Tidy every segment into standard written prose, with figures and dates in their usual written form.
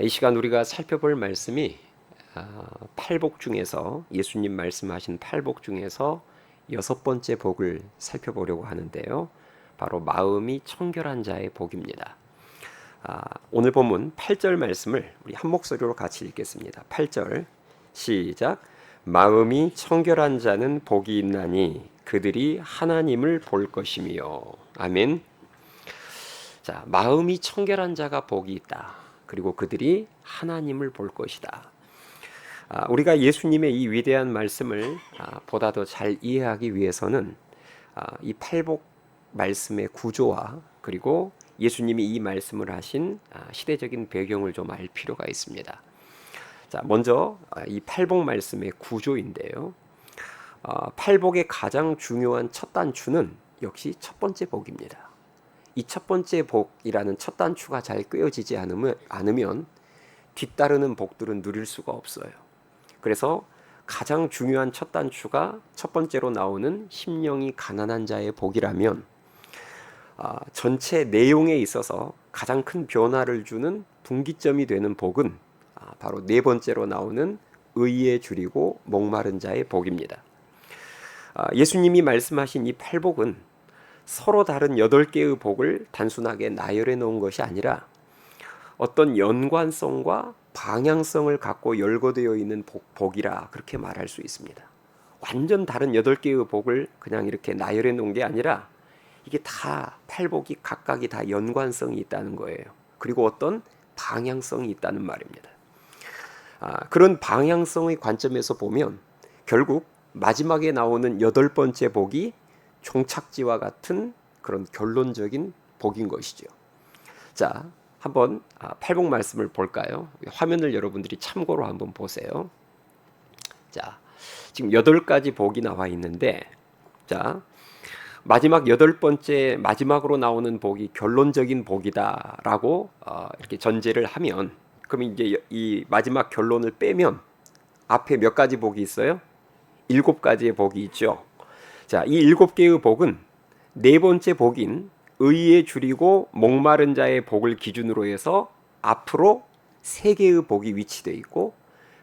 이 시간 우리가 살펴볼 말씀이 팔복 중에서 예수님 말씀하신 팔복 중에서 여섯 번째 복을 살펴보려고 하는데요. 바로 마음이 청결한 자의 복입니다. 오늘 본문 8절 말씀을 우리 한 목소리로 같이 읽겠습니다. 8절 시작. 마음이 청결한 자는 복이 있나니 그들이 하나님을 볼 것이며. 아멘. 자, 마음이 청결한 자가 복이 있다. 그리고 그들이 하나님을 볼 것이다. 우리가 예수님의 이 위대한 말씀을 보다 더 잘 이해하기 위해서는 이 팔복 말씀의 구조와 그리고 예수님이 이 말씀을 하신 시대적인 배경을 좀 알 필요가 있습니다. 자, 먼저 이 팔복 말씀의 구조인데요. 팔복의 가장 중요한 첫 단추는 역시 첫 번째 복입니다. 이 첫 번째 복이라는 첫 단추가 잘 꿰어지지 않으면 뒤따르는 복들은 누릴 수가 없어요. 그래서 가장 중요한 첫 단추가 첫 번째로 나오는 심령이 가난한 자의 복이라면 전체 내용에 있어서 가장 큰 변화를 주는 분기점이 되는 복은 바로 네 번째로 나오는 의에 줄이고 목마른 자의 복입니다. 예수님이 말씀하신 이 팔복은 서로 다른 8개의 복을 단순하게 나열해 놓은 것이 아니라 어떤 연관성과 방향성을 갖고 열거되어 있는 복이라 그렇게 말할 수 있습니다. 완전 다른 8개의 복을 그냥 이렇게 나열해 놓은 게 아니라 이게 다 팔복이 각각이 다 연관성이 있다는 거예요. 그리고 어떤 방향성이 있다는 말입니다. 그런 방향성의 관점에서 보면 결국 마지막에 나오는 8번째 복이 종착지와 같은 그런 결론적인 복인 것이죠. 자, 한번 팔복 말씀을 볼까요? 화면을 여러분들이 참고로 한번 보세요. 자, 지금 8가지 복이 나와 있는데, 자, 마지막 8번째 마지막으로 나오는 복이 결론적인 복이다라고 이렇게 전제를 하면, 그럼 이제 이 마지막 결론을 빼면 앞에 몇 가지 복이 있어요? 7가지의 복이 있죠. 자, 이 7개의 복은 네 번째 복인 의에 줄이고 목마른 자의 복을 기준으로 해서 앞으로 3개의 복이 위치되어 있고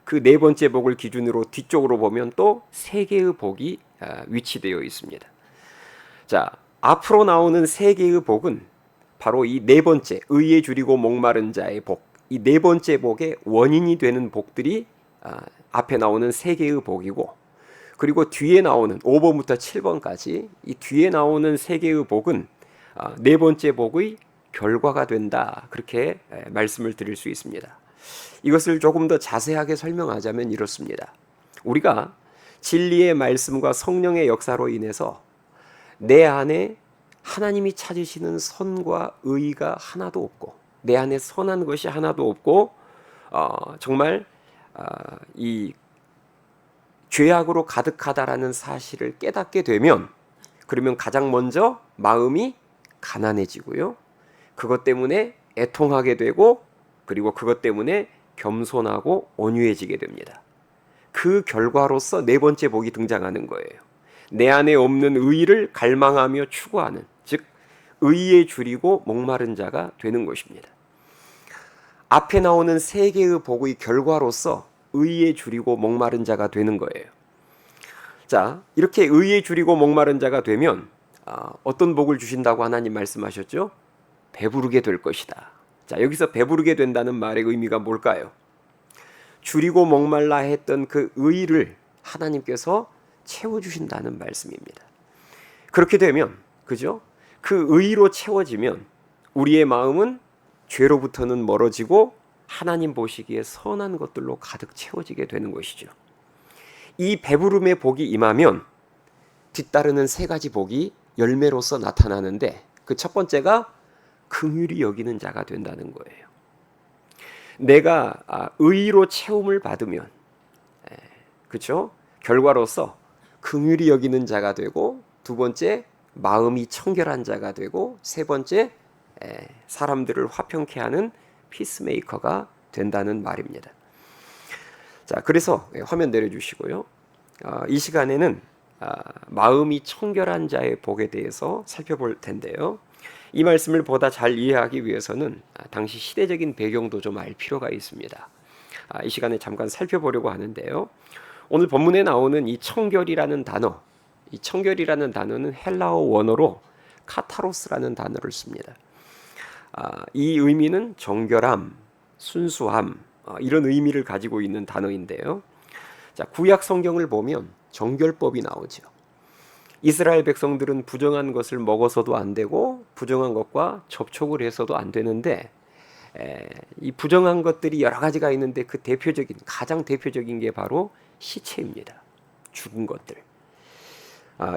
그 네 번째 복을 기준으로 뒤쪽으로 보면 또 3개의 복이 위치되어 있습니다. 자, 앞으로 나오는 3개의 복은 바로 이 네 번째 의에 줄이고 목마른 자의 복, 이 네 번째 복의 원인이 되는 복들이 앞에 나오는 3개의 복이고, 그리고 뒤에 나오는 5번부터 7번까지 이 뒤에 나오는 3개의 복은 네 번째 복의 결과가 된다. 그렇게 말씀을 드릴 수 있습니다. 이것을 조금 더 자세하게 설명하자면 이렇습니다. 우리가 진리의 말씀과 성령의 역사로 인해서 내 안에 하나님이 찾으시는 선과 의가 하나도 없고 내 안에 선한 것이 하나도 없고 정말 이 죄악으로 가득하다라는 사실을 깨닫게 되면, 그러면 가장 먼저 마음이 가난해지고요. 그것 때문에 애통하게 되고, 그리고 그것 때문에 겸손하고 온유해지게 됩니다. 그 결과로서 네 번째 복이 등장하는 거예요. 내 안에 없는 의를 갈망하며 추구하는, 즉 의에 줄이고 목마른 자가 되는 것입니다. 앞에 나오는 3개의 복의 결과로서 의에 줄이고 목마른 자가 되는 거예요. 자, 이렇게 의에 줄이고 목마른 자가 되면 어떤 복을 주신다고 하나님 말씀하셨죠? 배부르게 될 것이다. 자, 여기서 배부르게 된다는 말의 의미가 뭘까요? 줄이고 목말라 했던 그 의를 하나님께서 채워주신다는 말씀입니다. 그렇게 되면, 그죠? 그 의로 채워지면 우리의 마음은 죄로부터는 멀어지고 하나님 보시기에 선한 것들로 가득 채워지게 되는 것이죠. 이 배부름의 복이 임하면 뒤따르는 3가지 복이 열매로서 나타나는데, 그 첫 번째가 긍휼히 여기는 자가 된다는 거예요. 내가 의로 채움을 받으면, 그렇죠? 결과로서 긍휼히 여기는 자가 되고, 두 번째 마음이 청결한 자가 되고, 세 번째 사람들을 화평케 하는 피스메이커가 된다는 말입니다. 자, 그래서 화면 내려주시고요. 이 시간에는 마음이 청결한 자의 복에 대해서 살펴볼 텐데요. 이 말씀을 보다 잘 이해하기 위해서는 당시 시대적인 배경도 좀 알 필요가 있습니다. 이 시간에 잠깐 살펴보려고 하는데요. 오늘 본문에 나오는 이 청결이라는 단어, 이 청결이라는 단어는 헬라어 원어로 카타로스라는 단어를 씁니다. 이 의미는 정결함, 순수함, 이런 의미를 가지고 있는 단어인데요. 자, 구약 성경을 보면 정결법이 나오죠. 이스라엘 백성들은 부정한 것을 먹어서도 안 되고 부정한 것과 접촉을 해서도 안 되는데 이 부정한 것들이 여러 가지가 있는데 그 가장 대표적인 게 바로 시체입니다. 죽은 것들.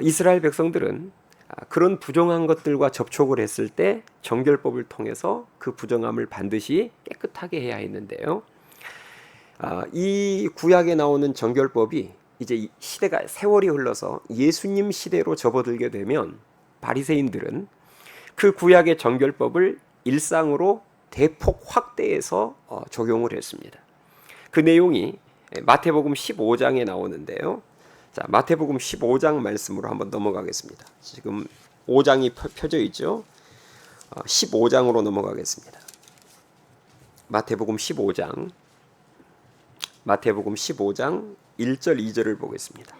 이스라엘 백성들은 그런 부정한 것들과 접촉을 했을 때 정결법을 통해서 그 부정함을 반드시 깨끗하게 해야 했는데요. 이 구약에 나오는 정결법이 이제 시대가 세월이 흘러서 예수님 시대로 접어들게 되면 바리새인들은 그 구약의 정결법을 일상으로 대폭 확대해서 적용을 했습니다. 그 내용이 마태복음 15장에 나오는데요. 자, 마태복음 15장 말씀으로 한번 넘어가겠습니다. 지금 5장이 펴져 있죠. 15장으로 넘어가겠습니다. 마태복음 15장 1절 2절을 보겠습니다.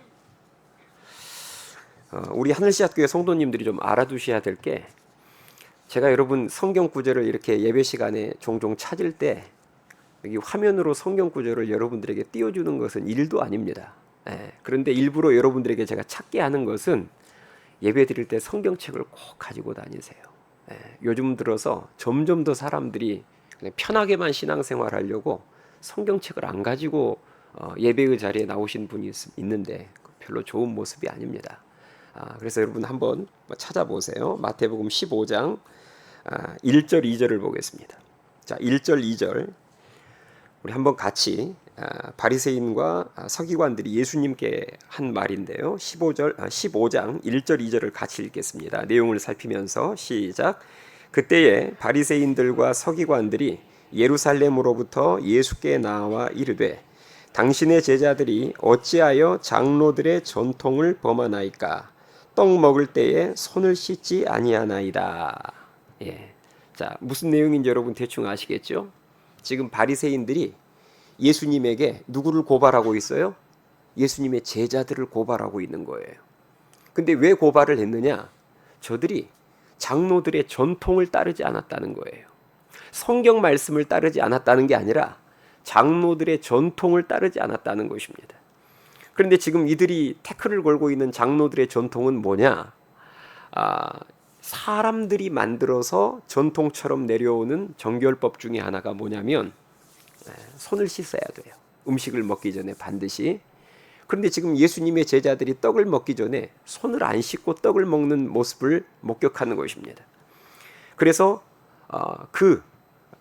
우리 하늘씨앗교회 성도님들이 좀 알아두셔야 될 게, 제가 여러분 성경 구절을 이렇게 예배 시간에 종종 찾을 때 여기 화면으로 성경 구절을 여러분들에게 띄워주는 것은 일도 아닙니다. 그런데 일부러 여러분들에게 제가 찾게 하는 것은 예배 드릴 때 성경책을 꼭 가지고 다니세요. 요즘 들어서 점점 더 사람들이 그냥 편하게만 신앙생활 하려고 성경책을 안 가지고 예배의 자리에 나오신 분이 있는데 별로 좋은 모습이 아닙니다. 그래서 여러분 한번 찾아보세요. 마태복음 15장 1절 2절을 보겠습니다. 자, 1절 2절 우리 한번 같이 바리새인과 서기관들이 예수님께 한 말인데요. 15장 1절 2절을 같이 읽겠습니다. 내용을 살피면서 시작. 그때에 바리새인들과 서기관들이 예루살렘으로부터 예수께 나와 이르되 당신의 제자들이 어찌하여 장로들의 전통을 범하나이까? 떡 먹을 때에 손을 씻지 아니하나이다. 자, 무슨 내용인지 여러분 대충 아시겠죠? 지금 바리새인들이 예수님에게 누구를 고발하고 있어요? 예수님의 제자들을 고발하고 있는 거예요. 근데 왜 고발을 했느냐? 저들이 장로들의 전통을 따르지 않았다는 거예요. 성경 말씀을 따르지 않았다는 게 아니라 장로들의 전통을 따르지 않았다는 것입니다. 그런데 지금 이들이 태클을 걸고 있는 장로들의 전통은 뭐냐? 사람들이 만들어서 전통처럼 내려오는 정결법 중에 하나가 뭐냐면 손을 씻어야 돼요. 음식을 먹기 전에 반드시. 그런데 지금 예수님의 제자들이 떡을 먹기 전에 손을 안 씻고 떡을 먹는 모습을 목격하는 것입니다. 그래서 그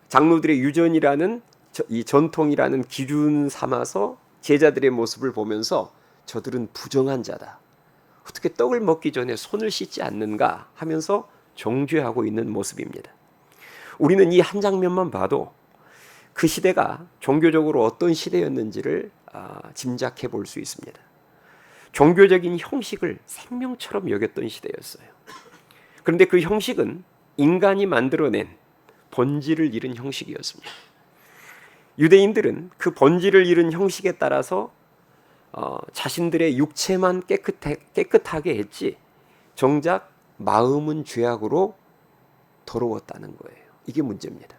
장로들의 유전이라는 이 전통이라는 기준 삼아서 제자들의 모습을 보면서 저들은 부정한 자다. 어떻게 떡을 먹기 전에 손을 씻지 않는가 하면서 정죄하고 있는 모습입니다. 우리는 이 한 장면만 봐도 그 시대가 종교적으로 어떤 시대였는지를 짐작해 볼 수 있습니다. 종교적인 형식을 생명처럼 여겼던 시대였어요. 그런데 그 형식은 인간이 만들어낸 본질을 잃은 형식이었습니다. 유대인들은 그 본질을 잃은 형식에 따라서 자신들의 육체만 깨끗하게 했지 정작 마음은 죄악으로 더러웠다는 거예요. 이게 문제입니다.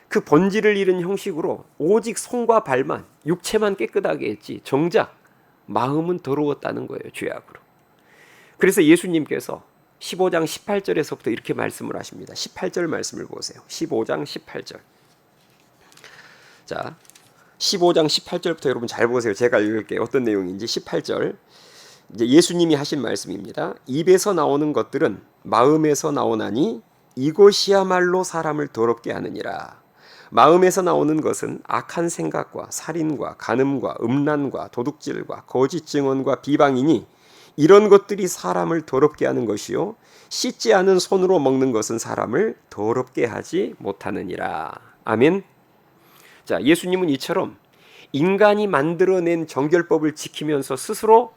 그 본질을 잃은 형식으로 오직 손과 발만, 육체만 깨끗하게 했지 정작 마음은 더러웠다는 거예요. 죄악으로. 그래서 예수님께서 15장 18절에서부터 이렇게 말씀을 하십니다. 18절 말씀을 보세요. 15장 18절. 자, 15장 18절부터 여러분 잘 보세요. 제가 읽을게요. 어떤 내용인지. 18절. 이제 예수님이 하신 말씀입니다. 입에서 나오는 것들은 마음에서 나오나니 이것이야말로 사람을 더럽게 하느니라. 마음에서 나오는 것은 악한 생각과 살인과 간음과 음란과 도둑질과 거짓 증언과 비방이니 이런 것들이 사람을 더럽게 하는 것이요 씻지 않은 손으로 먹는 것은 사람을 더럽게 하지 못하느니라. 아멘. 자, 예수님은 이처럼 인간이 만들어낸 정결법을 지키면서 스스로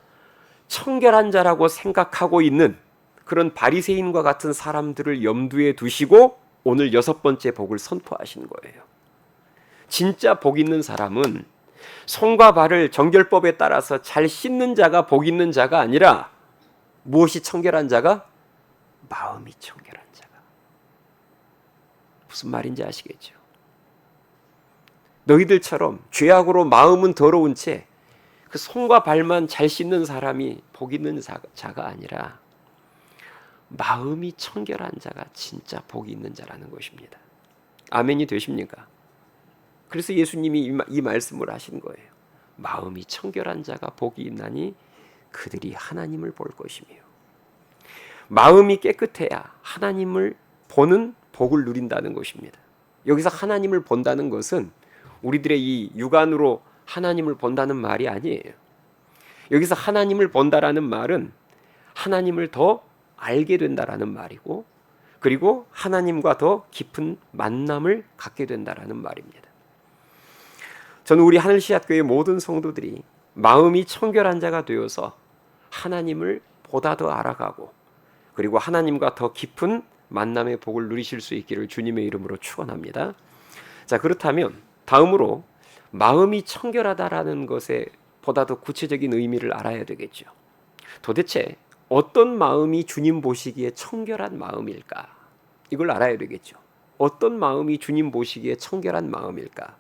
청결한 자라고 생각하고 있는 그런 바리새인과 같은 사람들을 염두에 두시고 오늘 6번째 복을 선포하신 거예요. 진짜 복 있는 사람은 손과 발을 정결법에 따라서 잘 씻는 자가 복 있는 자가 아니라 무엇이 청결한 자가? 마음이 청결한 자가. 무슨 말인지 아시겠죠? 너희들처럼 죄악으로 마음은 더러운 채 그 손과 발만 잘 씻는 사람이 복 있는 자가 아니라 마음이 청결한 자가 진짜 복이 있는 자라는 것입니다. 아멘이 되십니까? 그래서 예수님이 이 말씀을 하신 거예요. 마음이 청결한 자가 복이 있나니 그들이 하나님을 볼 것이며, 마음이 깨끗해야 하나님을 보는 복을 누린다는 것입니다. 여기서 하나님을 본다는 것은 우리들의 이 육안으로 하나님을 본다는 말이 아니에요. 여기서 하나님을 본다라는 말은 하나님을 더 알게 된다라는 말이고, 그리고 하나님과 더 깊은 만남을 갖게 된다라는 말입니다. 저는 우리 하늘시앗교회 모든 성도들이 마음이 청결한 자가 되어서 하나님을 보다 더 알아가고, 그리고 하나님과 더 깊은 만남의 복을 누리실 수 있기를 주님의 이름으로 축원합니다. 자, 그렇다면 다음으로 마음이 청결하다라는 것에 보다 더 구체적인 의미를 알아야 되겠죠. 도대체 어떤 마음이 주님 보시기에 청결한 마음일까? 이걸 알아야 되겠죠. 어떤 마음이 주님 보시기에 청결한 마음일까?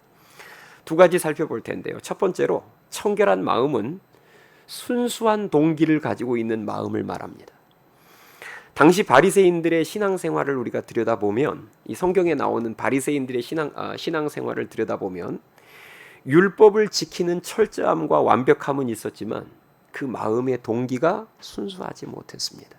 두 가지 살펴볼 텐데요. 첫 번째로 청결한 마음은 순수한 동기를 가지고 있는 마음을 말합니다. 당시 바리새인들의 신앙생활을 우리가 들여다보면, 이 성경에 나오는 바리새인들의 신앙생활을 들여다보면 율법을 지키는 철저함과 완벽함은 있었지만 그 마음의 동기가 순수하지 못했습니다.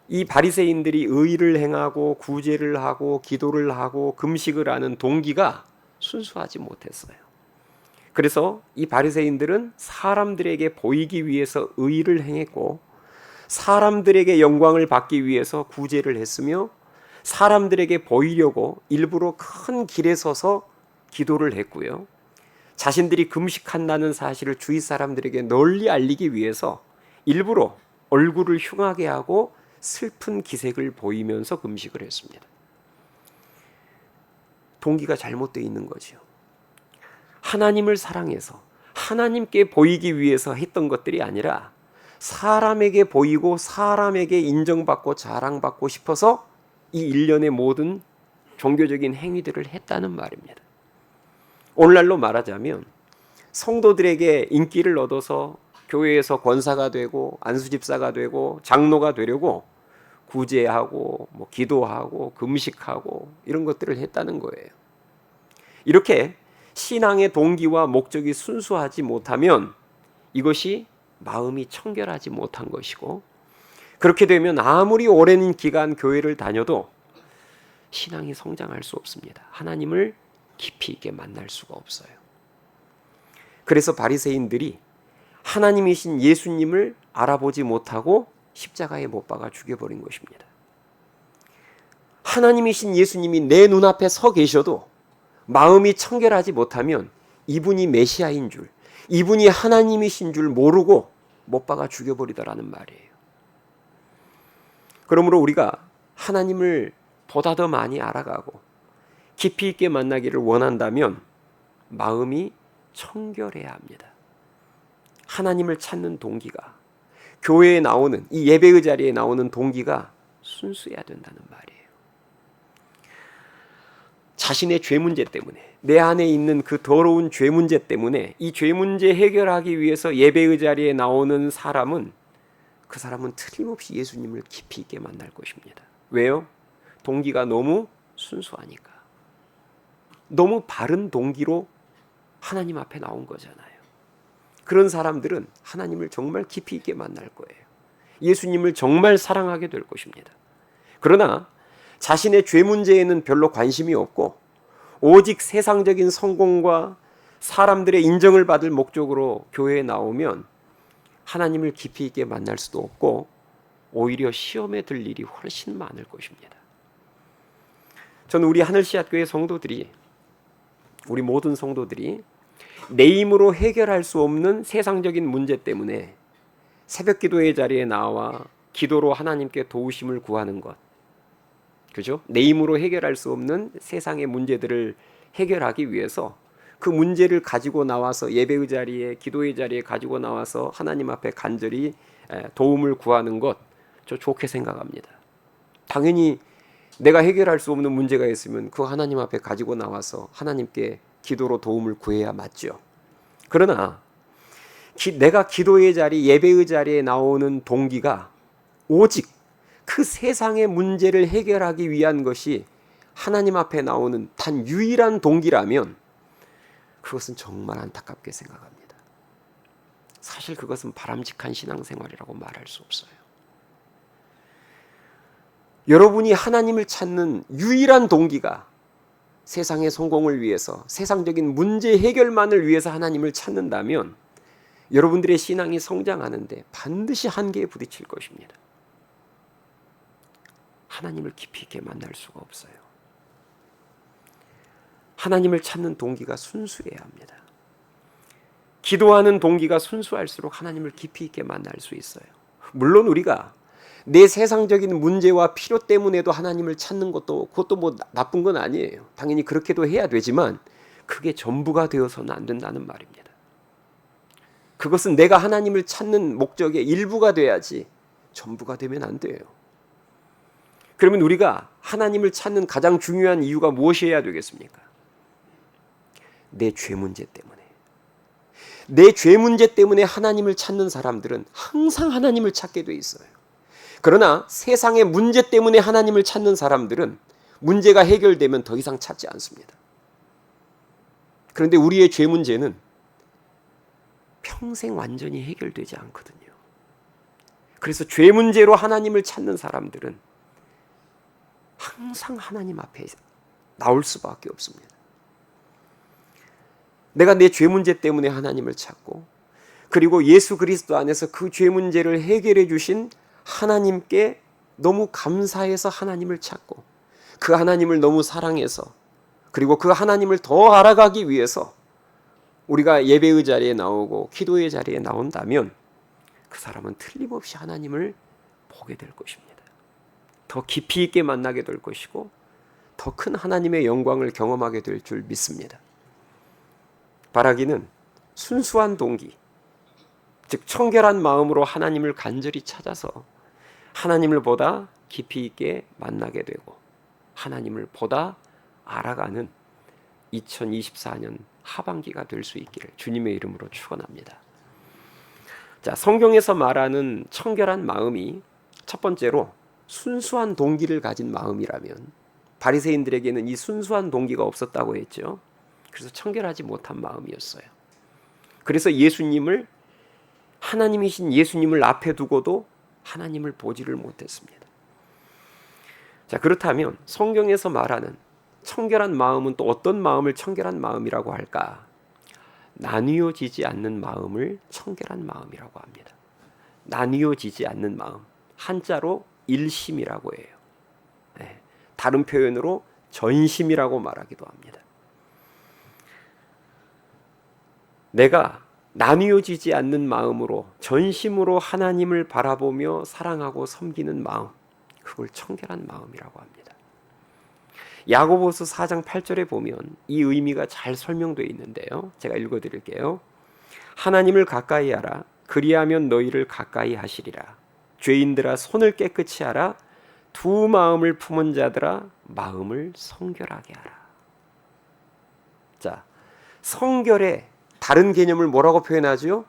이 바리새인들이 의를 행하고 구제를 하고 기도를 하고 금식을 하는 동기가 순수하지 못했어요. 그래서 이 바리새인들은 사람들에게 보이기 위해서 의를 행했고, 사람들에게 영광을 받기 위해서 구제를 했으며, 사람들에게 보이려고 일부러 큰 길에 서서 기도를 했고요. 자신들이 금식한다는 사실을 주위 사람들에게 널리 알리기 위해서 일부러 얼굴을 흉하게 하고 슬픈 기색을 보이면서 금식을 했습니다. 동기가 잘못되어 있는 거죠. 하나님을 사랑해서 하나님께 보이기 위해서 했던 것들이 아니라 사람에게 보이고 사람에게 인정받고 자랑받고 싶어서 이 일련의 모든 종교적인 행위들을 했다는 말입니다. 오늘날로 말하자면 성도들에게 인기를 얻어서 교회에서 권사가 되고 안수집사가 되고 장로가 되려고 구제하고 기도하고 금식하고 이런 것들을 했다는 거예요. 이렇게 신앙의 동기와 목적이 순수하지 못하면 이것이 마음이 청결하지 못한 것이고, 그렇게 되면 아무리 오랜 기간 교회를 다녀도 신앙이 성장할 수 없습니다. 하나님을 깊이 있게 만날 수가 없어요. 그래서 바리새인들이 하나님이신 예수님을 알아보지 못하고 십자가에 못 박아 죽여버린 것입니다. 하나님이신 예수님이 내 눈앞에 서 계셔도 마음이 청결하지 못하면 이분이 메시아인 줄, 이분이 하나님이신 줄 모르고 못 박아 죽여버리더라는 말이에요. 그러므로 우리가 하나님을 보다 더 많이 알아가고 깊이 있게 만나기를 원한다면 마음이 청결해야 합니다. 하나님을 찾는 동기가, 교회에 나오는 이 예배의 자리에 나오는 동기가 순수해야 된다는 말이에요. 자신의 죄 문제 때문에, 내 안에 있는 그 더러운 죄 문제 때문에 이 죄 문제 해결하기 위해서 예배의 자리에 나오는 사람은, 그 사람은 틀림없이 예수님을 깊이 있게 만날 것입니다. 왜요? 동기가 너무 순수하니까. 너무 바른 동기로 하나님 앞에 나온 거잖아요. 그런 사람들은 하나님을 정말 깊이 있게 만날 거예요. 예수님을 정말 사랑하게 될 것입니다. 그러나 자신의 죄 문제에는 별로 관심이 없고 오직 세상적인 성공과 사람들의 인정을 받을 목적으로 교회에 나오면 하나님을 깊이 있게 만날 수도 없고 오히려 시험에 들 일이 훨씬 많을 것입니다. 저는 우리 하늘시앗교회 성도들이, 우리 모든 성도들이 내 힘으로 해결할 수 없는 세상적인 문제 때문에 새벽 기도의 자리에 나와 기도로 하나님께 도우심을 구하는 것, 그죠? 내 힘으로 해결할 수 없는 세상의 문제들을 해결하기 위해서 그 문제를 가지고 나와서 예배의 자리에, 기도의 자리에 가지고 나와서 하나님 앞에 간절히 도움을 구하는 것, 저 좋게 생각합니다. 당연히 내가 해결할 수 없는 문제가 있으면 그 하나님 앞에 가지고 나와서 하나님께 기도로 도움을 구해야 맞죠. 그러나 내가 기도의 자리, 예배의 자리에 나오는 동기가 오직 그 세상의 문제를 해결하기 위한 것이 하나님 앞에 나오는 단 유일한 동기라면 그것은 정말 안타깝게 생각합니다. 사실 그것은 바람직한 신앙생활이라고 말할 수 없어요. 여러분이 하나님을 찾는 유일한 동기가 세상의 성공을 위해서, 세상적인 문제 해결만을 위해서 하나님을 찾는다면 여러분들의 신앙이 성장하는데 반드시 한계에 부딪힐 것입니다. 하나님을 깊이 있게 만날 수가 없어요. 하나님을 찾는 동기가 순수해야 합니다. 기도하는 동기가 순수할수록 하나님을 깊이 있게 만날 수 있어요. 물론 우리가 내 세상적인 문제와 필요 때문에도 하나님을 찾는 그것도 뭐 나쁜 건 아니에요. 당연히 그렇게도 해야 되지만 그게 전부가 되어서는 안 된다는 말입니다. 그것은 내가 하나님을 찾는 목적의 일부가 돼야지 전부가 되면 안 돼요. 그러면 우리가 하나님을 찾는 가장 중요한 이유가 무엇이어야 되겠습니까? 내 죄 문제 때문에. 내 죄 문제 때문에 하나님을 찾는 사람들은 항상 하나님을 찾게 돼 있어요. 그러나 세상의 문제 때문에 하나님을 찾는 사람들은 문제가 해결되면 더 이상 찾지 않습니다. 그런데 우리의 죄 문제는 평생 완전히 해결되지 않거든요. 그래서 죄 문제로 하나님을 찾는 사람들은 항상 하나님 앞에 나올 수밖에 없습니다. 내가 내 죄 문제 때문에 하나님을 찾고, 그리고 예수 그리스도 안에서 그 죄 문제를 해결해 주신 하나님께 너무 감사해서 하나님을 찾고, 그 하나님을 너무 사랑해서, 그리고 그 하나님을 더 알아가기 위해서 우리가 예배의 자리에 나오고 기도의 자리에 나온다면 그 사람은 틀림없이 하나님을 보게 될 것입니다. 더 깊이 있게 만나게 될 것이고 더 큰 하나님의 영광을 경험하게 될 줄 믿습니다. 바라기는 순수한 동기, 즉 청결한 마음으로 하나님을 간절히 찾아서 하나님을 보다 깊이 있게 만나게 되고 하나님을 보다 알아가는 2024년 하반기가 될 수 있기를 주님의 이름으로 축원합니다. 자, 성경에서 말하는 청결한 마음이 첫 번째로 순수한 동기를 가진 마음이라면, 바리새인들에게는 이 순수한 동기가 없었다고 했죠. 그래서 청결하지 못한 마음이었어요. 그래서 예수님을, 하나님이신 예수님을 앞에 두고도 하나님을 보지를 못했습니다. 자, 그렇다면 성경에서 말하는 청결한 마음은 또 어떤 마음을 청결한 마음이라고 할까? 나뉘어지지 않는 마음을 청결한 마음이라고 합니다. 나뉘어지지 않는 마음, 한자로 일심이라고 해요. 네, 다른 표현으로 전심이라고 말하기도 합니다. 내가 나뉘어지지 않는 마음으로 전심으로 하나님을 바라보며 사랑하고 섬기는 마음, 그걸 청결한 마음이라고 합니다. 야고보서 4장 8절에 보면 이 의미가 잘 설명되어 있는데요. 제가 읽어드릴게요. 하나님을 가까이 하라. 그리하면 너희를 가까이 하시리라. 죄인들아 손을 깨끗이 하라. 두 마음을 품은 자들아 마음을 성결하게 하라. 자, 성결의 다른 개념을 뭐라고 표현하죠?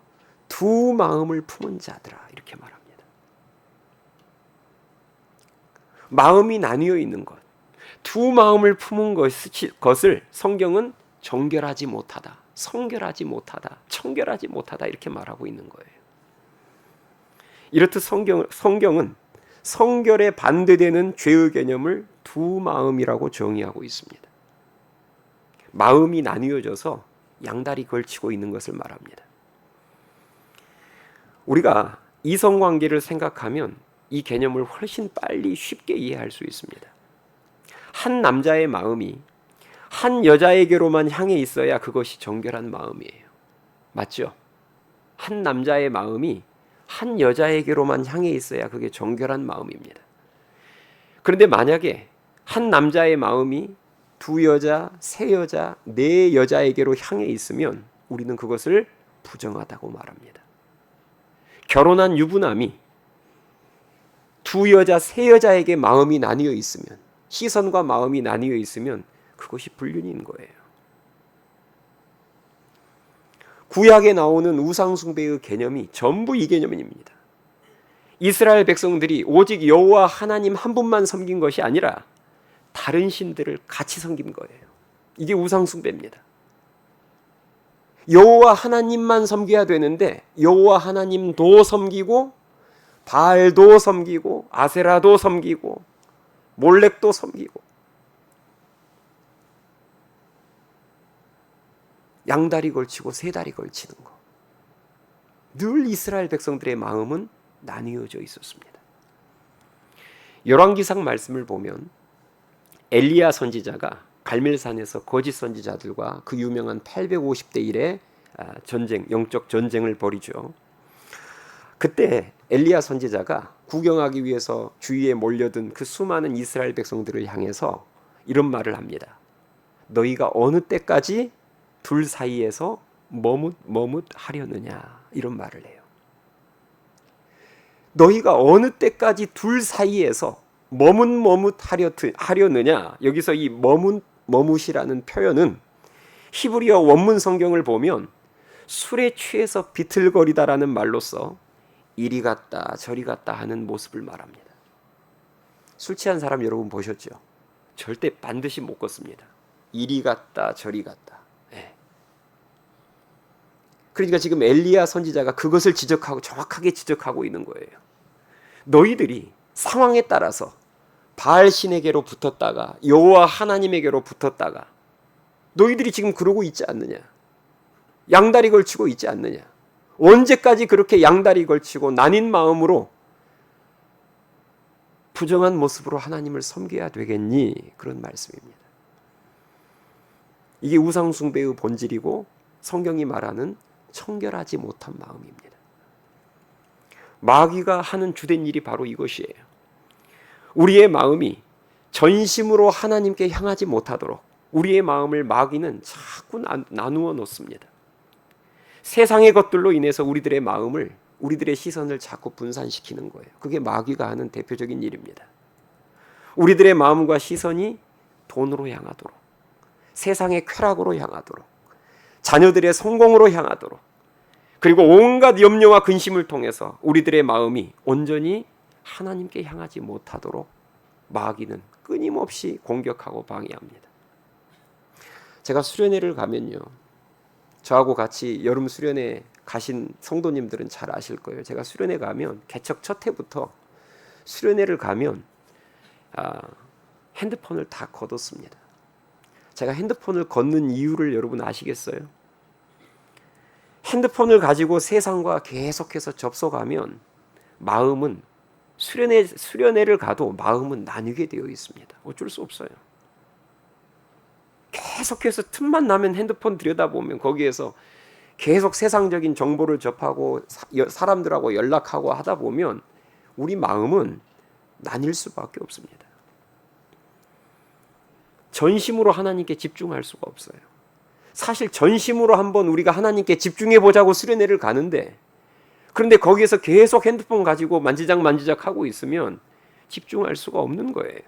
두 마음을 품은 자들아, 이렇게 말합니다. 마음이 나뉘어 있는 것, 두 마음을 품은 것을 성경은 정결하지 못하다, 성결하지 못하다, 청결하지 못하다 이렇게 말하고 있는 거예요. 이렇듯 성경은 성결에 반대되는 죄의 개념을 두 마음이라고 정의하고 있습니다. 마음이 나뉘어져서 양다리 걸치고 있는 것을 말합니다. 우리가 이성관계를 생각하면 이 개념을 훨씬 빨리 쉽게 이해할 수 있습니다. 한 남자의 마음이 한 여자에게로만 향해 있어야 그것이 정결한 마음이에요. 맞죠? 한 남자의 마음이 한 여자에게로만 향해 있어야 그게 정결한 마음입니다. 그런데 만약에 한 남자의 마음이 두 여자, 세 여자, 네 여자에게로 향해 있으면 우리는 그것을 부정하다고 말합니다. 결혼한 유부남이 두 여자, 세 여자에게 마음이 나뉘어 있으면, 시선과 마음이 나뉘어 있으면 그것이 불륜인 거예요. 구약에 나오는 우상숭배의 개념이 전부 이 개념입니다. 이스라엘 백성들이 오직 여호와 하나님 한 분만 섬긴 것이 아니라 다른 신들을 같이 섬긴 거예요. 이게 우상숭배입니다. 여호와 하나님만 섬겨야 되는데 여호와 하나님도 섬기고 바알도 섬기고 아세라도 섬기고 몰렉도 섬기고 양다리 걸치고 세다리 걸치는 거. 늘 이스라엘 백성들의 마음은 나뉘어져 있었습니다. 열왕기상 말씀을 보면 엘리야 선지자가 갈멜산에서 거짓 선지자들과 그 유명한 850대 1의 전쟁, 영적 전쟁을 벌이죠. 그때 엘리야 선지자가 구경하기 위해서 주위에 몰려든 그 수많은 이스라엘 백성들을 향해서 이런 말을 합니다. 너희가 어느 때까지 둘 사이에서 머뭇하려느냐, 이런 말을 해요. 너희가 어느 때까지 둘 사이에서 머뭇하려느냐. 여기서 이 머뭇이라는 표현은 히브리어 원문 성경을 보면 술에 취해서 비틀거리다라는 말로써 이리 갔다 저리 갔다 하는 모습을 말합니다. 술 취한 사람 여러분 보셨죠? 절대 반드시 못 걷습니다. 이리 갔다 저리 갔다. 네. 그러니까 지금 엘리야 선지자가 그것을 지적하고 정확하게 지적하고 있는 거예요. 너희들이 상황에 따라서 바알 신에게로 붙었다가 여호와 하나님에게로 붙었다가 너희들이 지금 그러고 있지 않느냐? 양다리 걸치고 있지 않느냐? 언제까지 그렇게 양다리 걸치고 나뉜 마음으로 부정한 모습으로 하나님을 섬겨야 되겠니? 그런 말씀입니다. 이게 우상숭배의 본질이고 성경이 말하는 청결하지 못한 마음입니다. 마귀가 하는 주된 일이 바로 이것이에요. 우리의 마음이 전심으로 하나님께 향하지 못하도록 우리의 마음을 마귀는 자꾸 나누어 놓습니다. 세상의 것들로 인해서 우리들의 마음을, 우리들의 시선을 자꾸 분산시키는 거예요. 그게 마귀가 하는 대표적인 일입니다. 우리들의 마음과 시선이 돈으로 향하도록, 세상의 쾌락으로 향하도록, 자녀들의 성공으로 향하도록, 그리고 온갖 염려와 근심을 통해서 우리들의 마음이 온전히 하나님께 향하지 못하도록 마귀는 끊임없이 공격하고 방해합니다. 제가 수련회를 가면요, 저하고 같이 여름 수련회 가신 성도님들은 잘 아실 거예요. 제가 수련회 가면 개척 첫 해부터 수련회를 가면 핸드폰을 다 걷었습니다. 제가 핸드폰을 걷는 이유를 여러분 아시겠어요? 핸드폰을 가지고 세상과 계속해서 접속하면 마음은 수련회를 가도 마음은 나뉘게 되어 있습니다. 어쩔 수 없어요. 계속해서 틈만 나면 핸드폰 들여다보면 거기에서 계속 세상적인 정보를 접하고 사람들하고 연락하고 하다 보면 우리 마음은 나뉠 수밖에 없습니다. 전심으로 하나님께 집중할 수가 없어요. 사실 전심으로 한번 우리가 하나님께 집중해 보자고 수련회를 가는데, 그런데 거기에서 계속 핸드폰 가지고 만지작 하고 있으면 집중할 수가 없는 거예요.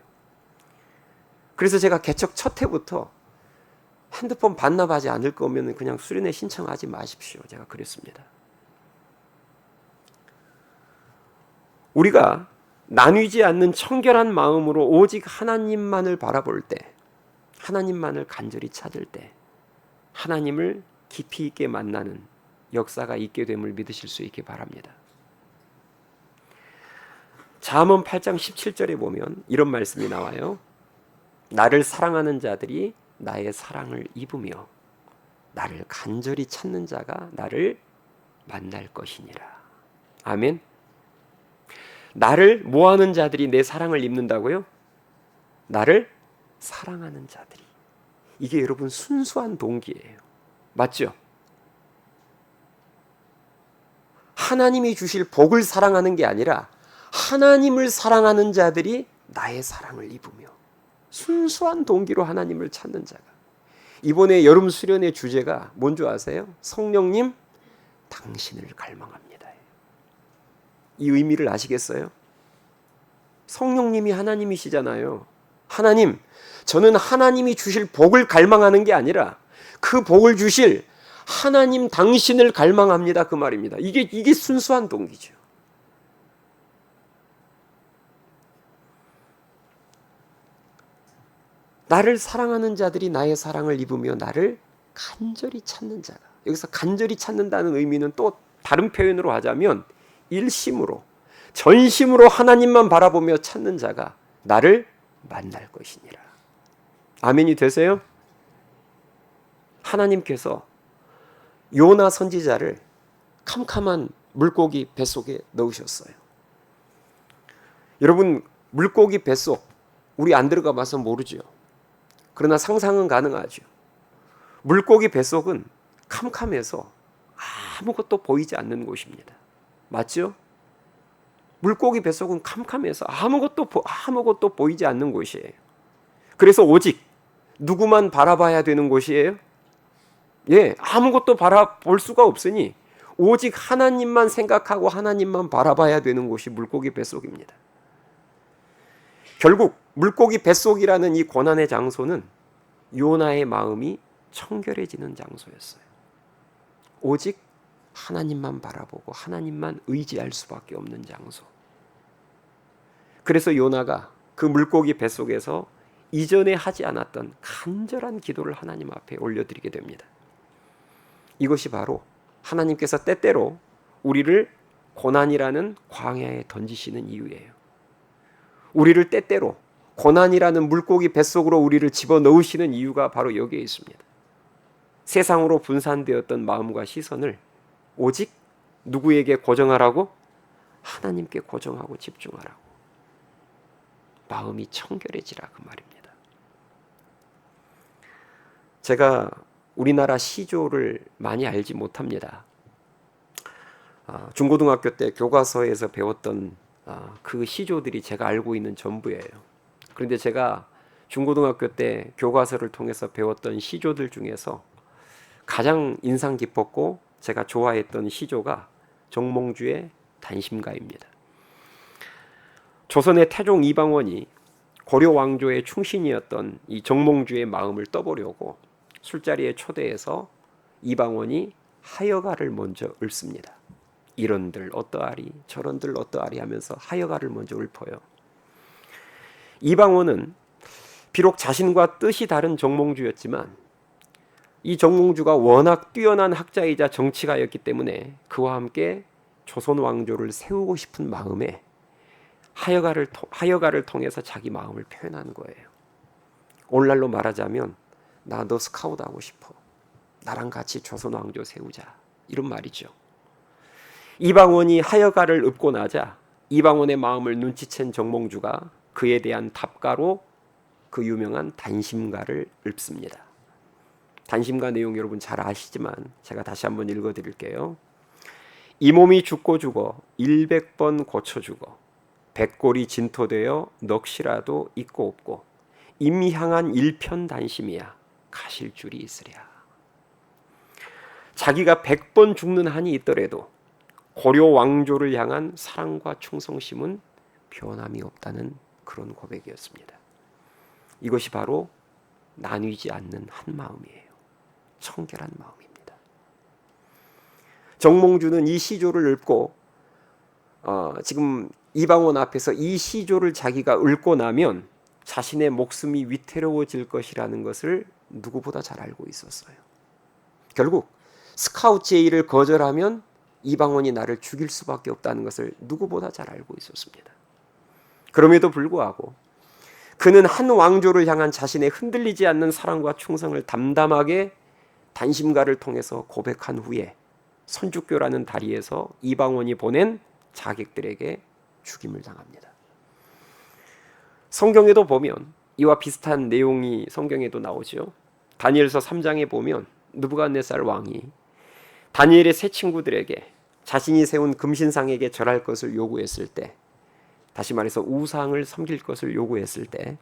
그래서 제가 개척 첫 해부터 핸드폰 반납하지 않을 거면 그냥 수련회 신청하지 마십시오. 제가 그랬습니다. 우리가 나뉘지 않는 청결한 마음으로 오직 하나님만을 바라볼 때, 하나님만을 간절히 찾을 때 하나님을 깊이 있게 만나는 역사가 있게 됨을 믿으실 수 있게 바랍니다. 잠언 8장 17절에 보면 이런 말씀이 나와요. 나를 사랑하는 자들이 나의 사랑을 입으며 나를 간절히 찾는 자가 나를 만날 것이니라. 아멘. 나를 뭐하는 자들이 내 사랑을 입는다고요? 나를 사랑하는 자들이. 이게 여러분 순수한 동기예요. 맞죠? 하나님이 주실 복을 사랑하는 게 아니라 하나님을 사랑하는 자들이 나의 사랑을 입으며 순수한 동기로 하나님을 찾는 자가. 이번에 여름 수련의 주제가 뭔지 아세요? 성령님 당신을 갈망합니다. 이 의미를 아시겠어요? 성령님이 하나님이시잖아요. 하나님, 저는 하나님이 주실 복을 갈망하는 게 아니라 그 복을 주실 하나님 당신을 갈망합니다. 그 말입니다. 이게 순수한 동기죠. 나를 사랑하는 자들이 나의 사랑을 입으며 나를 간절히 찾는 자가. 여기서 간절히 찾는다는 의미는 또 다른 표현으로 하자면 일심으로, 전심으로 하나님만 바라보며 찾는 자가 나를 만날 것이니라. 아멘이 되세요? 하나님께서 요나 선지자를 캄캄한 물고기 뱃속에 넣으셨어요. 여러분, 물고기 뱃속 우리 안 들어가 봐서 모르죠. 그러나 상상은 가능하죠. 물고기 뱃속은 캄캄해서 아무것도 보이지 않는 곳입니다. 맞죠? 물고기 뱃속은 캄캄해서 아무것도 보이지 않는 곳이에요. 그래서 오직 누구만 바라봐야 되는 곳이에요? 예, 아무것도 바라볼 수가 없으니 오직 하나님만 생각하고 하나님만 바라봐야 되는 곳이 물고기 뱃속입니다. 결국 물고기 뱃속이라는 이 고난의 장소는 요나의 마음이 청결해지는 장소였어요. 오직 하나님만 바라보고 하나님만 의지할 수밖에 없는 장소. 그래서 요나가 그 물고기 뱃속에서 이전에 하지 않았던 간절한 기도를 하나님 앞에 올려드리게 됩니다. 이것이 바로 하나님께서 때때로 우리를 고난이라는 광야에 던지시는 이유예요. 우리를 때때로 고난이라는 물고기 뱃속으로 우리를 집어넣으시는 이유가 바로 여기에 있습니다. 세상으로 분산되었던 마음과 시선을 오직 누구에게 고정하라고? 하나님께 고정하고 집중하라고. 마음이 청결해지라 그 말입니다. 제가 우리나라 시조를 많이 알지 못합니다. 중고등학교 때 교과서에서 배웠던 그 시조들이 제가 알고 있는 전부예요. 그런데 제가 중고등학교 때 교과서를 통해서 배웠던 시조들 중에서 가장 인상 깊었고 제가 좋아했던 시조가 정몽주의 단심가입니다. 조선의 태종 이방원이 고려 왕조의 충신이었던 이 정몽주의 마음을 떠보려고 술자리에 초대해서 이방원이 하여가를 먼저 읊습니다. 이런들 어떠하리 저런들 어떠하리 하면서 하여가를 먼저 읊어요. 이방원은 비록 자신과 뜻이 다른 정몽주였지만 이 정몽주가 워낙 뛰어난 학자이자 정치가였기 때문에 그와 함께 조선 왕조를 세우고 싶은 마음에 하여가를 통해서 자기 마음을 표현한 거예요. 오늘날로 말하자면 나 너 스카우트 하고 싶어. 나랑 같이 조선 왕조 세우자. 이런 말이죠. 이방원이 하여가를 읊고 나자 이방원의 마음을 눈치챈 정몽주가 그에 대한 답가로 그 유명한 단심가를 읊습니다. 단심가 내용 여러분 잘 아시지만 제가 다시 한번 읽어드릴게요. 이 몸이 죽고 죽어 100번 고쳐 죽어 백골이 진토되어 넋이라도 있고 없고 임향한 일편단심이야 가실 줄이 있으랴. 자기가 100번 죽는 한이 있더라도 고려 왕조를 향한 사랑과 충성심은 변함이 없다는 그런 고백이었습니다. 이것이 바로 나뉘지 않는 한 마음이에요. 청결한 마음입니다. 정몽주는 이 시조를 읊고 지금 이방원 앞에서 이 시조를 자기가 읊고 나면 자신의 목숨이 위태로워질 것이라는 것을 누구보다 잘 알고 있었어요. 결국 스카우트 제의를 거절하면 이방원이 나를 죽일 수밖에 없다는 것을 누구보다 잘 알고 있었습니다. 그럼에도 불구하고 그는 한 왕조를 향한 자신의 흔들리지 않는 사랑과 충성을 담담하게 단심가를 통해서 고백한 후에 선주교라는 다리에서 이방원이 보낸 자객들에게 죽임을 당합니다. 성경에도 보면 이와 비슷한 내용이 성경에도 나오죠. 다니엘서 3장에 보면 느부갓네살 왕이 다니엘의 세 친구들에게 자신이 세운 금신상에게 절할 것을 요구했을 때, 다시 말해서 우상을 섬길 것을 요구했을 때,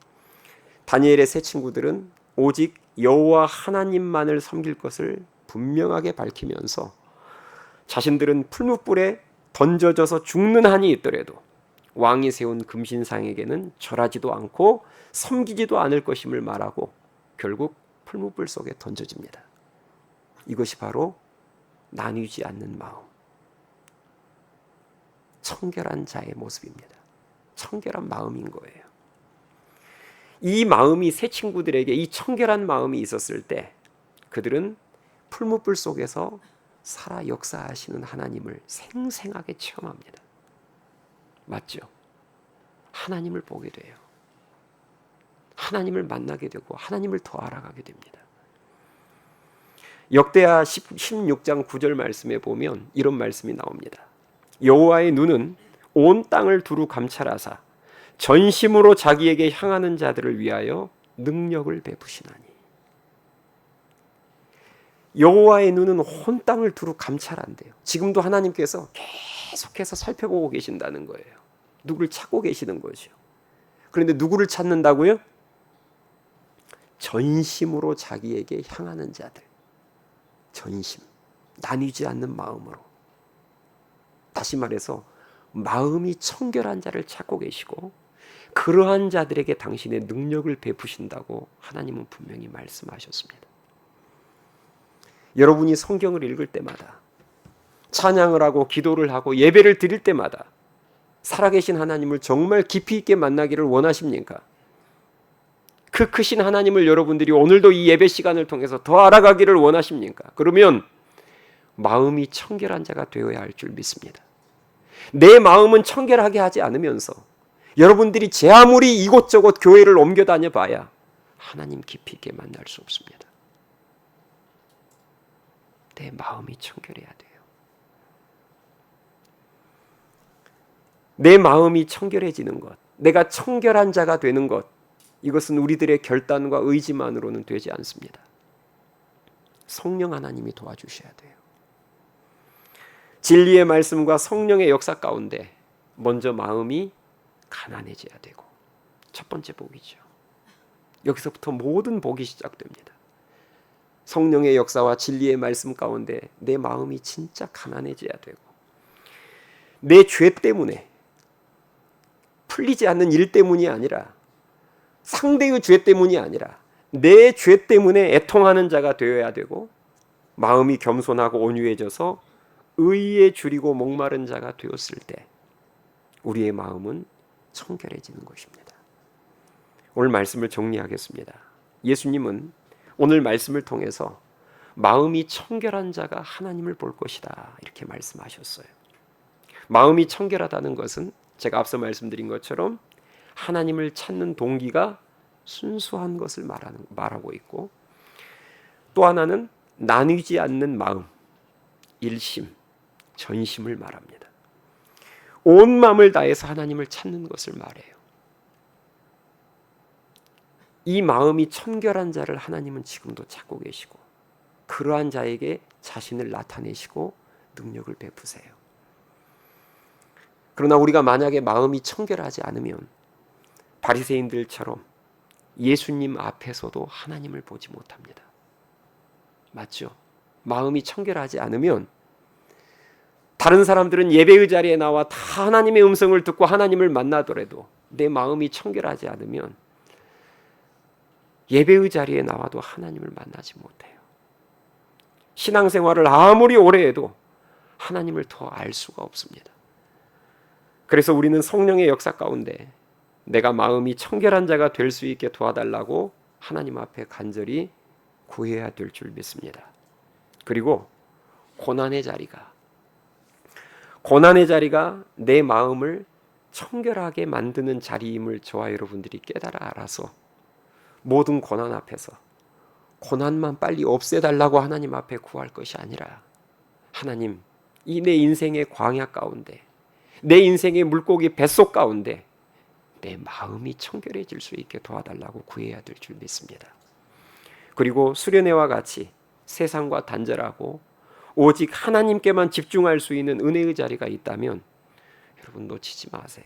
다니엘의 세 친구들은 오직 여호와 하나님만을 섬길 것을 분명하게 밝히면서 자신들은 풀무불에 던져져서 죽는 한이 있더라도 왕이 세운 금신상에게는 절하지도 않고 섬기지도 않을 것임을 말하고 결국 풀무불 속에 던져집니다. 이것이 바로 나뉘지 않는 마음, 청결한 자의 모습입니다. 청결한 마음인 거예요. 이 마음이 세 친구들에게, 이 청결한 마음이 있었을 때 그들은 풀무불 속에서 살아 역사하시는 하나님을 생생하게 체험합니다. 맞죠? 하나님을 보게 돼요. 하나님을 만나게 되고 하나님을 더 알아가게 됩니다. 역대하 16장 9절 말씀에 보면 이런 말씀이 나옵니다. 여호와의 눈은 온 땅을 두루 감찰하사 전심으로 자기에게 향하는 자들을 위하여 능력을 베푸시나니. 여호와의 눈은 온 땅을 두루 감찰한대요. 지금도 하나님께서 계속해서 살펴보고 계신다는 거예요. 누구를 찾고 계시는 거죠. 그런데 누구를 찾는다고요? 전심으로 자기에게 향하는 자들. 전심, 나뉘지 않는 마음으로. 다시 말해서 마음이 청결한 자를 찾고 계시고 그러한 자들에게 당신의 능력을 베푸신다고 하나님은 분명히 말씀하셨습니다. 여러분이 성경을 읽을 때마다, 찬양을 하고 기도를 하고 예배를 드릴 때마다 살아계신 하나님을 정말 깊이 있게 만나기를 원하십니까? 그 크신 하나님을 여러분들이 오늘도 이 예배 시간을 통해서 더 알아가기를 원하십니까? 그러면 마음이 청결한 자가 되어야 할 줄 믿습니다. 내 마음은 청결하게 하지 않으면서 여러분들이 제 아무리 이곳저곳 교회를 옮겨 다녀 봐야 하나님 깊이 있게 만날 수 없습니다. 내 마음이 청결해야 돼요. 내 마음이 청결해지는 것, 내가 청결한 자가 되는 것, 이것은 우리들의 결단과 의지만으로는 되지 않습니다. 성령 하나님이 도와주셔야 돼요. 진리의 말씀과 성령의 역사 가운데 먼저 마음이 가난해져야 되고, 첫 번째 복이죠. 여기서부터 모든 복이 시작됩니다. 성령의 역사와 진리의 말씀 가운데 내 마음이 진짜 가난해져야 되고, 내 죄 때문에, 풀리지 않는 일 때문이 아니라, 상대의 죄 때문이 아니라 내 죄 때문에 애통하는 자가 되어야 되고, 마음이 겸손하고 온유해져서 의에 줄이고 목마른 자가 되었을 때 우리의 마음은 청결해지는 것입니다. 오늘 말씀을 정리하겠습니다. 예수님은 오늘 말씀을 통해서 마음이 청결한 자가 하나님을 볼 것이다, 이렇게 말씀하셨어요. 마음이 청결하다는 것은 제가 앞서 말씀드린 것처럼 하나님을 찾는 동기가 순수한 것을 말하고 있고, 또 하나는 나뉘지 않는 마음, 일심, 전심을 말합니다. 온 마음을 다해서 하나님을 찾는 것을 말해요. 이 마음이 청결한 자를 하나님은 지금도 찾고 계시고 그러한 자에게 자신을 나타내시고 능력을 베푸세요. 그러나 우리가 만약에 마음이 청결하지 않으면 바리새인들처럼 예수님 앞에서도 하나님을 보지 못합니다. 맞죠? 마음이 청결하지 않으면 다른 사람들은 예배의 자리에 나와 다 하나님의 음성을 듣고 하나님을 만나더라도 내 마음이 청결하지 않으면 예배의 자리에 나와도 하나님을 만나지 못해요. 신앙생활을 아무리 오래 해도 하나님을 더 알 수가 없습니다. 그래서 우리는 성령의 역사 가운데 내가 마음이 청결한 자가 될 수 있게 도와달라고 하나님 앞에 간절히 구해야 될 줄 믿습니다. 그리고 고난의 자리가 내 마음을 청결하게 만드는 자리임을 저와 여러분들이 깨달아 알아서 모든 고난 앞에서 고난만 빨리 없애달라고 하나님 앞에 구할 것이 아니라, 하나님, 이 내 인생의 광야 가운데, 내 인생의 물고기 뱃속 가운데 내 마음이 청결해질 수 있게 도와달라고 구해야 될 줄 믿습니다. 그리고 수련회와 같이 세상과 단절하고 오직 하나님께만 집중할 수 있는 은혜의 자리가 있다면 여러분 놓치지 마세요.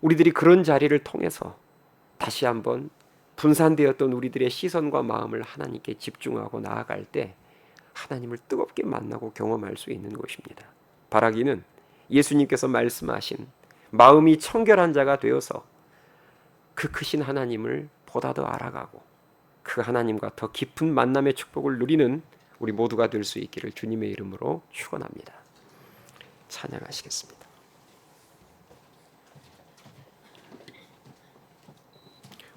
우리들이 그런 자리를 통해서 다시 한번 분산되었던 우리들의 시선과 마음을 하나님께 집중하고 나아갈 때 하나님을 뜨겁게 만나고 경험할 수 있는 것입니다. 바라기는 예수님께서 말씀하신 마음이 청결한 자가 되어서 그 크신 하나님을 보다 더 알아가고 그 하나님과 더 깊은 만남의 축복을 누리는 우리 모두가 될 수 있기를 주님의 이름으로 축원합니다. 찬양하시겠습니다.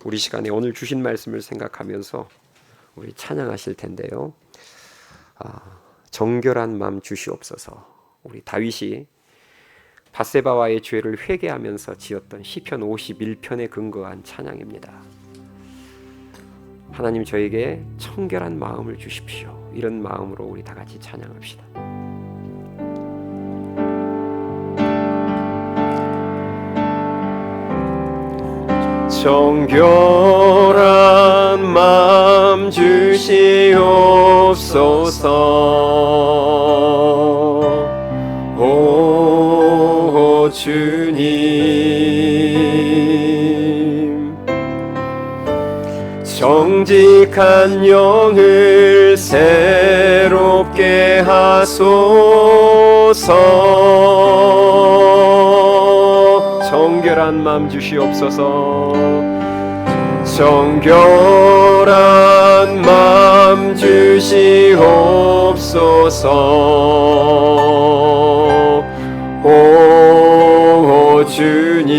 우리 시간에 오늘 주신 말씀을 생각하면서 우리 찬양하실 텐데요. 정결한 마음 주시옵소서. 우리 다윗이 밧세바와의 죄를 회개하면서 지었던 시편 51편에 근거한 찬양입니다. 하나님 저에게 청결한 마음을 주십시오. 이런 마음으로 우리 다 같이 찬양합시다. 정결한 마음 주시옵소서. 오 주님, 정직한 영을 새롭게 하소서. 정결한 마음 주시옵소서. 정결한 마음 주시옵소서. 오 주님,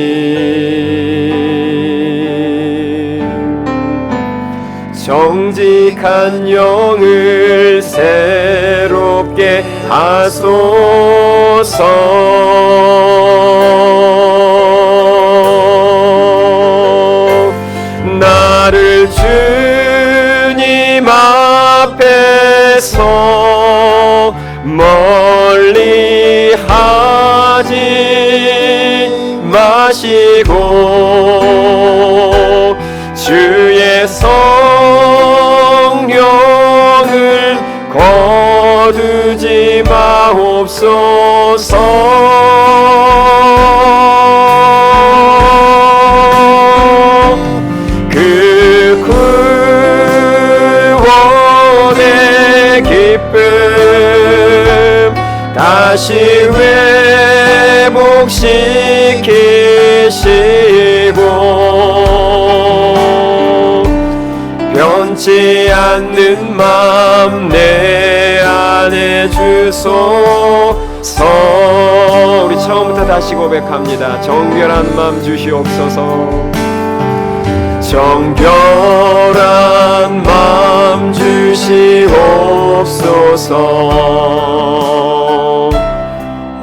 정직한 영을 새롭게 하소서. 나를 주님 앞에서 멀리 하지 마시고 주의 성령을 거두지 마옵소서. 그 구원의 기쁨 다시 회복시키시고 변치 않는 맘 내 안에 주소서. 우리 처음부터 다시 고백합니다. 정결한 맘 주시옵소서. 정결한 마음 주시옵소서.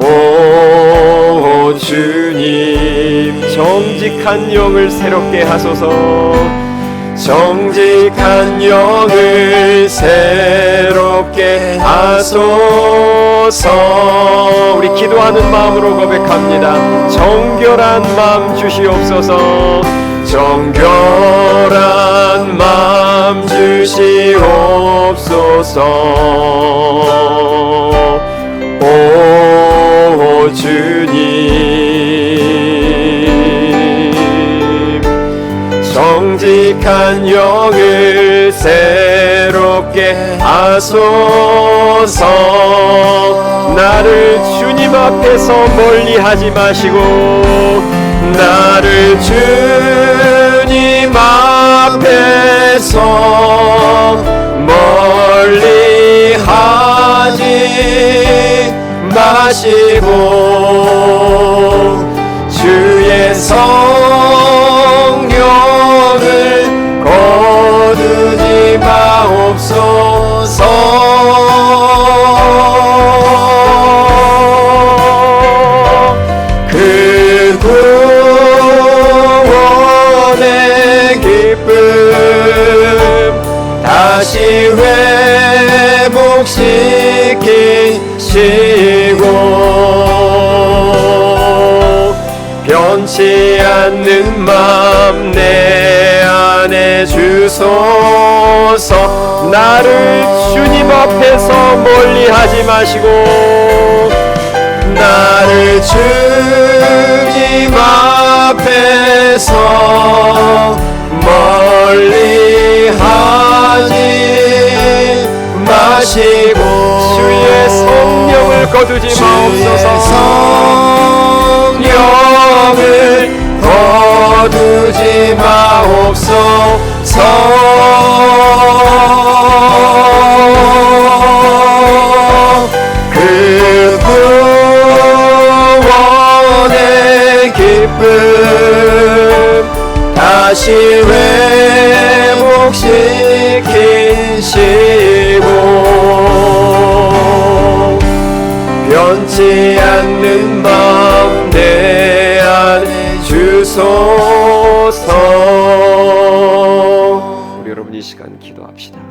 오 주님, 정직한 영을 새롭게 하소서. 정직한 영을 새롭게 하소서. 우리 기도하는 마음으로 고백합니다. 정결한 마음 주시옵소서. 정결한 마음 주시옵소서. 오 주님, 정직한 영을 새롭게 하소서. 나를 주님 앞에서 멀리 하지 마시고 나를 주님 앞에서 멀리 하지 마시고 주의 성령을 거두지 마옵소서. 그 구원의 기쁨 다시 회복시키시고 변치 않는 맘 내 안에 주소서. 나를 주님 앞에서 멀리하지 마시고, 나를 주님 앞에서 멀리하지 마시고 주의 성령을 거두지 마옵소서. 성령을 거두지 마옵소서. 그 구원의 기쁨 다시 회복시키시고 변치 않는 마음 내 안에 주소서. 우리 여러분 이 시간 기도합시다.